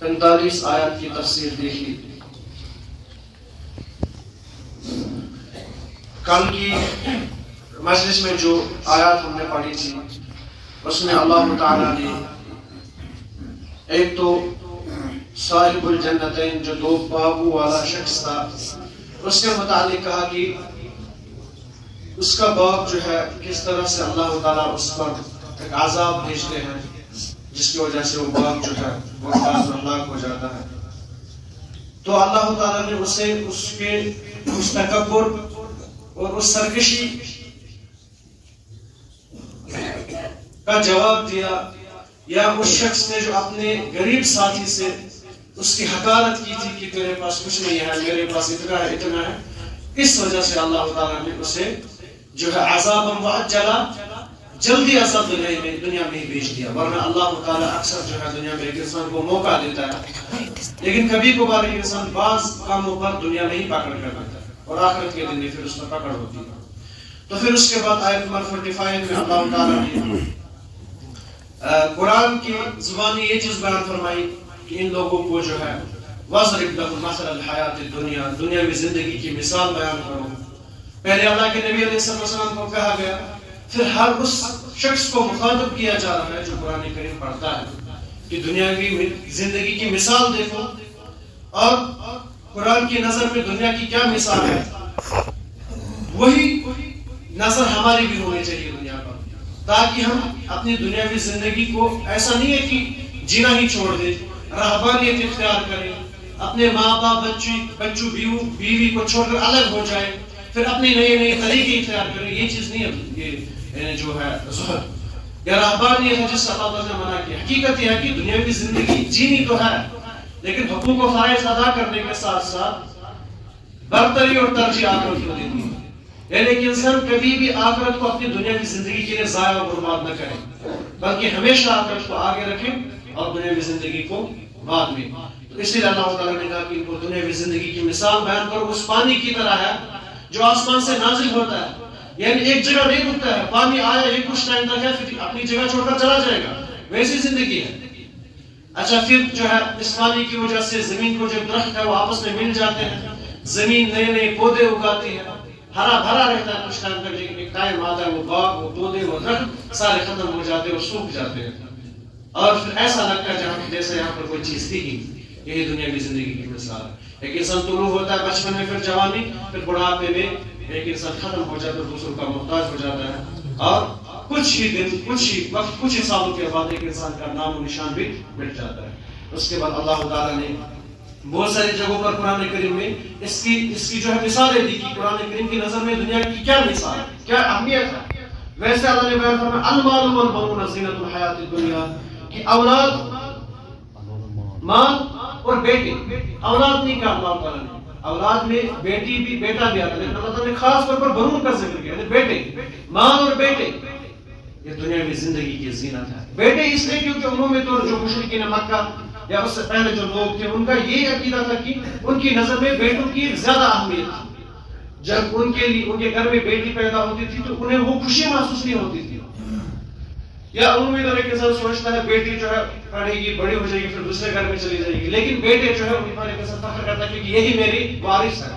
45 آیات کی تفسیر دیکھی. کل کی مجلس میں جو آیات ہم نے پڑھی تھی اس میں اللہ تعالیٰ نے ایک تو صاحب الجنتین جو 2 باغوں والا شخص تھا اس کے متعلق کہا کہ اس کا باغ جو ہے کس طرح سے اللہ تعالیٰ اس پر ایک عذاب بھیجتے ہیں جس کی وجہ سے وہ باغ جو ہے وہ ہلاک ہو جاتا ہے. تو اللہ تعالیٰ نے اسے اس کے اس تکبر اور اس سرکشی کا جواب دیا، یا اس شخص نے جو اپنے غریب ساتھی سے اس کی حقارت کی تھی کہ تیرے پاس کچھ نہیں ہے، میرے پاس اتنا ہے اتنا ہے، اس وجہ سے اللہ تعالیٰ نے اسے جو ہے عذاب معجلا جلدی عذاب دنیا میں ہی بھیج دیا. ورنہ اللہ تعالیٰ اکثر جو ہے دنیا میں ایک انسان کو موقع دیتا ہے، لیکن کبھی کبھار ایک انسان بعض کاموں پر دنیا میں ہی پکڑ کر دیتا ہے اور آخرت کے دن میں پھر اس پر پکڑ ہوتی ہے. تو پھر اس کے بعد آیت نمبر 45 میں اللہ تعالیٰ نے قرآن کی زبانی یہ چیز بیان فرمائی کہ ان لوگوں کو جو ہے وَاضْرِبْ لَهُمْ مَثَلَ الْحَيَاةِ الدُّنْيَا، دنیاوی زندگی کی مثال بیان کرو. پہلے اللہ کے نبی علیہ السلام کو کہا گیا، پھر ہر اس شخص کو مخاطب کیا جا رہا ہے جو قرآن کریم پڑھتا ہے کہ دنیاوی زندگی کی مثال دیکھو، اور قرآن کی نظر میں دنیا کی کیا مثال ہے وہی نظر ہماری بھی ہونی چاہیے دنیا پر، تاکہ ہم اپنی دنیاوی زندگی کو ایسا نہیں ہے کہ جینا ہی چھوڑ دیں، رہبانیت اختیار کریں، اپنے ماں باپ بچوں بیوی کو چھوڑ کر الگ ہو جائے، پھر اپنے نئے طریقے اختیار کریں. یہ چیز نہیں ہے یہ جو ہے زہد یا رہبانیت ہے جس سے اللہ تعالیٰ نے منع کیا. حقیقت یہ ہے کہ دنیاوی زندگی جینی تو ہے، لیکن حقوق و فرائض ادا کرنے کے ساتھ ساتھ برتری اور ترجیح آخرت کو دینی ہے. یعنی کہ انسان کبھی بھی آخرت کو اپنی دنیاوی زندگی کے لیے ضائع اور برباد نہ کرے، بلکہ ہمیشہ آخرت کو آگے رکھیں اور دنیاوی زندگی کو بعد میں. تو اس لیے اللہ تعالیٰ نے کہا کہ ان کو دنیاوی زندگی کی مثال بیان کرو، اس پانی کی طرح ہے جو آسمان سے نازل ہوتا ہے، یعنی ایک جگہ نہیں رکتا ہے، پانی آیا یہ کچھ ٹائم تک ہے پھر اپنی جگہ چھوڑ کر چلا جائے گا، ویسی زندگی ہے. اچھا پھر جو ہے اس پانی کی وجہ سے زمین کو جو درخت ہے وہ آپس میں مل جاتے ہیں، زمین نئے پودے اگاتی ہے، ہرا بھرا رہتا ہے کچھ ٹائم تک، لیکن ایک ٹائم آتا ہے وہ باغ وہ پودے وہ درخت سارے ختم ہو جاتے ہیں اور سوکھ جاتے ہیں، اور پھر ایسا لگتا ہے جہاں جیسے یہاں پر کوئی چیز تھی ہی. یہی دنیاوی زندگی کی مثال ہے. ایک انسان طلوع ہوتا ہے بچپن میں، پھر جوانی، پھر بڑھاپے میں ایک انسان ختم ہو جاتا ہے، دوسروں کا محتاج ہو جاتا ہے، اور کچھ ہی دن کچھ ہی وقت کچھ ہی سالوں کے بعد ایک انسان کا نام و نشان بھی مٹ جاتا ہے. اس کے بعد اللہ تعالیٰ نے بہت ساری جگہوں پر قرآن کریم میں اس کی جو ہے مثالیں دی کہ قرآن کریم کی نظر میں دنیا کی کیا مثال ہے، کیا اہمیت ہے. ویسے اللہ نے بیان فرمایا المال والبنون زینۃ الحیات الدنیا، کہ اولاد مال اور بیٹے، اولاد نہیں کہا اللہ تعالیٰ نے، اولاد میں بیٹی بھی بیٹا بھی آتا ہے، لیکن اللہ تعالیٰ نے خاص طور پر بنون کا ذکر کیا، بیٹے، مال اور بیٹے یہ دنیاوی زندگی کی زینت ہے. بیٹے اس لیے کیونکہ عمومی طور جو مشرکین مکہ یا اس سے پہلے جو لوگ تھے ان کا یہ عقیدہ تھا کہ ان کی نظر میں بیٹوں کی زیادہ اہمیت تھی. جب ان کے گھر میں بیٹی پیدا ہوتی تھی تو انہیں وہ خوشی محسوس نہیں ہوتی تھی. یا عمومی طور ایک انسان سوچتا ہے بیٹی جو ہے پڑھے گی بڑی ہو جائے گی پھر دوسرے گھر میں چلی جائے گی، لیکن بیٹے جو ہے ان پر ایک انسان فخر کرتا ہے کیونکہ یہی میری وارث ہے.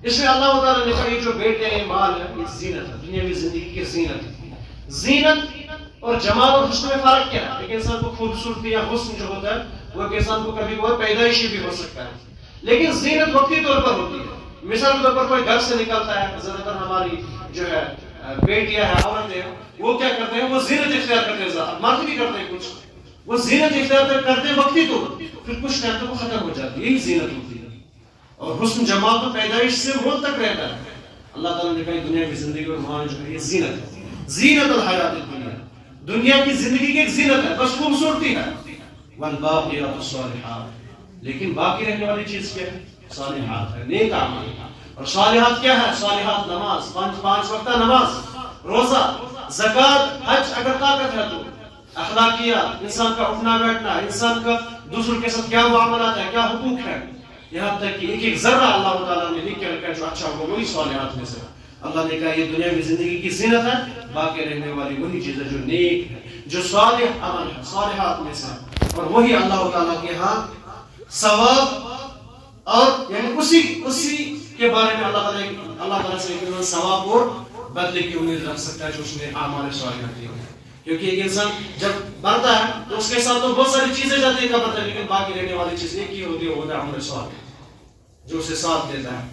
اس لیے اللہ تعالیٰ نے کہا یہ جو بیٹے ہیں مال ہے یہ زینت ہے، دنیاوی زندگی کی زینت ہے. زینت اور جمال اور حسن میں فرق کیا ہے؟ ایک انسان کو خوبصورتی یا حسن جو ہوتا ہے وہ ایک انسان کو کبھی کبھار پیدائشی بھی ہو سکتا ہے، لیکن زینت وقتی طور پر ہوتی ہے. مثال کے طور پر کوئی گھر سے نکلتا ہے، زیادہ تر ہماری جو ہے بیٹیاں ہیں عورتیں وہ کیا کرتے ہیں، وہ زینت اختیار کرتے ہیں، مرد بھی کرتے ہیں کچھ، وہ زینت اختیار کرتے ہیں وقتی طور پر، پھر کچھ ٹائم تک وہ ختم ہو جاتی ہے. یہی زینت ہوتی ہے. اور حسن جمال تو پیدائش سے موت تک رہتا ہے. اللہ تعالیٰ نے کہا دنیا کی زندگی اور مال جو ہے یہ زینت ہے، زینت الحیات الدنیا، دنیا کی زندگی کی ایک زینت ہے، بس خوبصورتی ہے. والباقیات الصالحات، لیکن باقی رہنے والی چیز کیا ہے؟ صالحات ہے، نیک اعمال. اور صالحات کیا ہے؟ صالحات نماز، پانچ وقتہ نماز، روزہ، زکوٰۃ، حج اگر طاقت ہے تو، اخلاقیات، انسان کا اٹھنا بیٹھنا، انسان کا دوسروں کے ساتھ کیا معاملات ہے، کیا حقوق ہے، یہاں تک کہ ایک ذرہ اللہ تعالیٰ نے لکھ کے رکھا ہے جو اچھا ہوگا وہی صالحات میں سے. اللہ نے کہا یہ دنیاوی زندگی کی زینت ہے، باقی رہنے والی وہی چیز ہے جو نیک ہے، جو صالح عمل ہے، صالحات میں سے. اور وہی اللہ تعالیٰ کے ہاں ثواب اور یعنی اسی کے بارے میں اللہ تعالیٰ سے ثواب اور بدلے کی امید رکھ سکتا ہے جو اس نے اعمال صالحہ کیے ہیں. کیونکہ ایک انسان جب مرتا ہے تو اس کے ساتھ تو بہت ساری چیزیں جاتی ہیں قبر تک، لیکن باقی رہنے والی چیز ایک ہی ہوتی ہے، وہ ہوتا ہے عمل صالح جو اسے ساتھ دیتا ہے.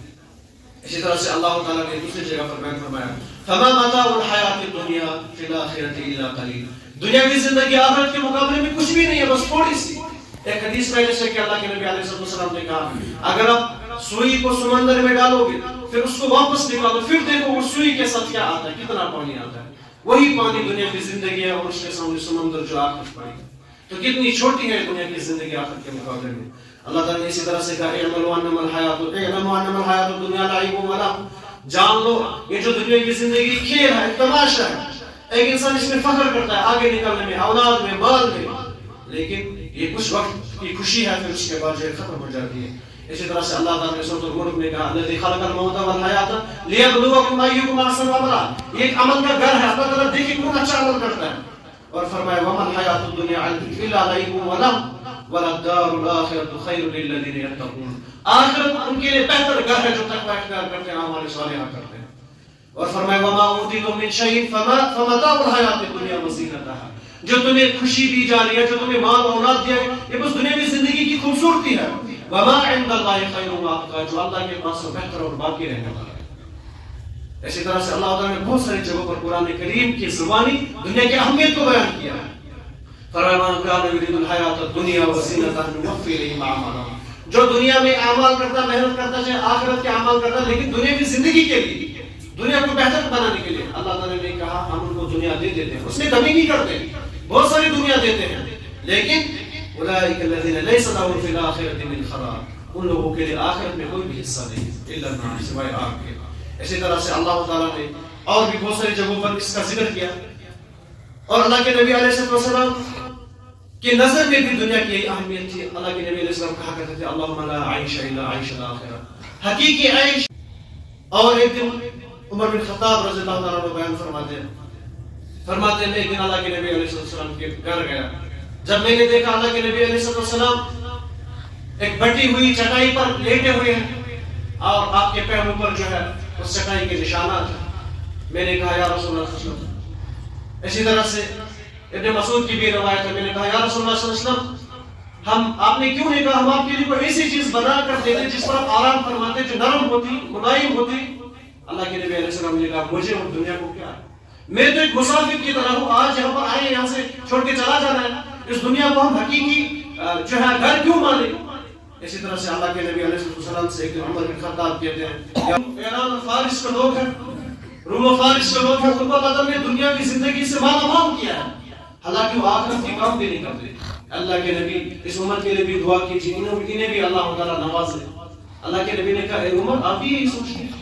اسی طرح سے اللہ تعالیٰ نے دوسری جگہ پر بیان فرمایا فما متاع الحیات الدنیا فی الآخرۃ الا قلیل. دنیاوی زندگی آخرت کے مقابلے میں کچھ بھی نہیں ہے، بس تھوڑی سی. ایک حدیث میں جیسے کہ اللہ کے نبی علیہ السلام نے کہا اگر آپ سوئی کو سمندر میں ڈالو گے پھر اس کو واپس نکالو پھر دیکھو وہ سوئی کے ساتھ کیا آتا ہے، کتنا پانی آتا ہے. وہی پانی دنیا کی زندگی ہے اور اس کے سامنے سمندر جو آخرت پڑی ہے. تو کتنی چھوٹی ہے دنیا کی زندگی آخرت کے مقابلے میں. اللہ تعالیٰ نے اسی طرح سے کہا اعملوا انما الحیات الدنیا لعب و لہو. جان لو یہ جو دنیا کی زندگی کھیل ہے، تماشا ہے. ایک انسان اس میں فخر کرتا ہے آگے نکلنے میں، اولاد میں، مال میں، لیکن یہ کچھ وقت کی خوشی ہے پھر اس کے بعد جو ختم ہو جاتی ہے. اسی طرح سے اللہ تعالیٰ نے سورۃ الملک میں کہا الذی خلق الموت والحیات لیبلوکم ایکم احسن عملا. یہ ایک عمل کا گھر ہے، اللہ تعالیٰ دیکھیں کون اچھا عمل کرتا ہے. اور فرمایا وما الحیات الدنیا الا لعب و لہو وللدار الآخرۃ خیر للذین یتقون. آخرت ان کے لیے بہتر گھر ہے جو تقوی اختیار کرتے ہیں، اعمال صالحہ کرتے ہیں. اور فرمایا وما اوتیتم من شیء فمتاع الحیات الدنیا وزینتها. جو تمہیں خوشی دی جا رہی ہے، جو تمہیں مال و اولاد دیا ہے، یہ بس دنیا کی زندگی کی خوبصورتی ہے. وما عند اللہ خیر وابقی. جو اللہ کے پاس بہتر اور باقی رہنے والا ہے. اسی طرح سے اللہ تعالیٰ نے بہت ساری جگہوں پر قرآن کریم کی زبانی دنیا کی اہمیت کو بیان کیا ہے. فرمان کان یرید الحیات الدنیا وزینتها نوفی الیہم اعمالهم. جو دنیا میں اعمال کرتا، محنت کرتا، چاہے آخرت کے اعمال کرتا، لیکن دنیا کی زندگی کے لیے، دنیا کو بہتر بنانے کے لیے اللہ تعالیٰ نے کہا ہم ان کو دنیا دے دیتے ہیں. اس میں کمی نہیں کرتے، بہت ساری دنیا دیتے ہیں، لیکن اولئک الذین لیس لهم فی الآخرۃ من خلاق. ان لوگوں کے لیے آخرت میں کوئی بھی حصہ نہیں الا النار، سوائے آگ کے. اسی طرح سے اللہ تعالیٰ نے اور بھی بہت ساری جگہوں پر اس کا ذکر کیا. اور اللہ کے نبی علیہ السلام کی نظر میں بھی دنیا کی اہمیت تھی. اللہ کے نبی علیہ السلام کہا کرتے تھے اللہم لا عیش الا عیش الآخرہ. حقیقی عیش. اور ایک دن عمر بن خطاب رضی اللہ تعالیٰ عنہ بیان فرماتے ہیں ایک دن اللہ کے نبی علیہ السلام کے گھر گیا. جب میں نے دیکھا اللہ کے نبی علیہ السلام ایک بٹی ہوئی چٹائی پر لیٹے ہوئے ہیں اور آپ کے پیروں پر جو ہے اس چٹائی کے نشانات ہیں. میں نے کہا یا رسول اللہ صلی اللہ علیہ وسلم. اسی طرح سے ابن مسعود کی بھی روایت ہے. میں نے کہا یا رسول اللہ صلی اللہ علیہ وسلم آپ نے کیوں نہیں کہا ہم آپ کے لیے کوئی ایسی چیز بنا کر دیتے جس پر آپ آرام فرماتے، جو نرم ہوتی، ملائم ہوتی. اللہ کے نبی علیہ السلام نے کہا مجھے اور دنیا کو کیا، میں تو ایک مسافر کی طرح ہوں. آج یہاں پر آئے، یہاں سے چھوڑ کے چلا جانا ہے. اس دنیا کو ہم حقیقی جو ہے گھر کیوں مانیں. اسی طرح سے اللہ کے نبی علیہ السلام سے ایک عمر بن خطاب کہتے ہیں ایران اور فارس کے لوگ ہیں، روم و فارس کے لوگ ہیں، ان کو اللہ نے دنیا کی زندگی سے مالا مال کیا ہے، حالانکہ وہ آخرت کی کام بھی نہیں کرتے. اللہ کے نبی اس امت کے لیے بھی دعا کیجیے، انہیں بھی اللہ تعالیٰ نوازے. اللہ کے نبی نے کہا اے عمر آپ بھی یہی سوچتے ہیں.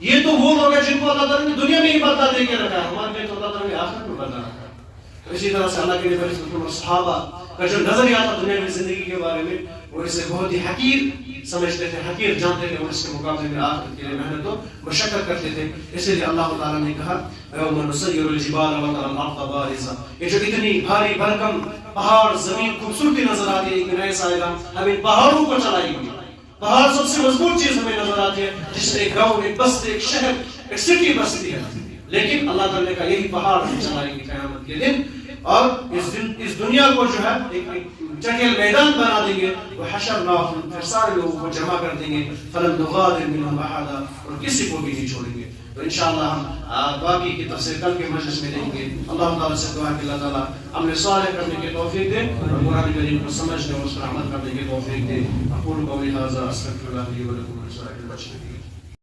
یہ تو وہ لوگ ہیں جن کو اللہ تعالیٰ نے دنیا میں ہی بدلا دے کے رکھا ہے، ہمارے لیے تو اللہ تعالیٰ نے آخرت میں بدلا رکھا ہے. اسی طرح سے اللہ کے نبی علیہ السلام صحابہ کا جو نظریہ تھا دنیا کی زندگی کے بارے میں، وہ اسے بہت ہی حقیر سمجھتے تھے، حقیر جانتے تھے، اور اس کے مقابلے میں آخرت کے لیے محنت و مشقت کرتے تھے. اسی لیے اللہ تعالیٰ نے کہا یوم نسیر الجبال وتری الارض بارزہ. یہ جو اتنی بھاری بھرکم پہاڑ، زمین خوبصورتی نظر آتی ہے، ایک نئے سائلہ ہم ان پہاڑوں کو چلائیں گے. پہاڑ سب سے مضبوط چیز ہمیں نظر آتی ہے، جس میں ایک گاؤں، ایک بستی، ایک شہر، ایک سٹی بستی ہے. لیکن اللہ تعالیٰ نے کہا یہی پہاڑ ہم چلائیں گے قیامت کے دن، اور اس دنیا کو جو ہے ایک جنگل میدان بنا دیں گے. وحشرناہم، پھر سارے لوگوں کو جمع کر دیں گے. فلن نغادر منہم احدا، اور کسی کو بھی نہیں چھوڑیں گے. تو انشاءاللہ ہم باقی کی تفسیر کل کے مجلس میں دیں گے. اللہ تعالیٰ سے دعا کہ اللہ تعالیٰ عمل صالح کرنے کی توفیق دے اور قرآن کریم کو سمجھنے اور اس پر عمل کرنے کی توفیق دے. اقول قولی ھذا استغفر اللہ لی ولکم ولسائر المسلمین.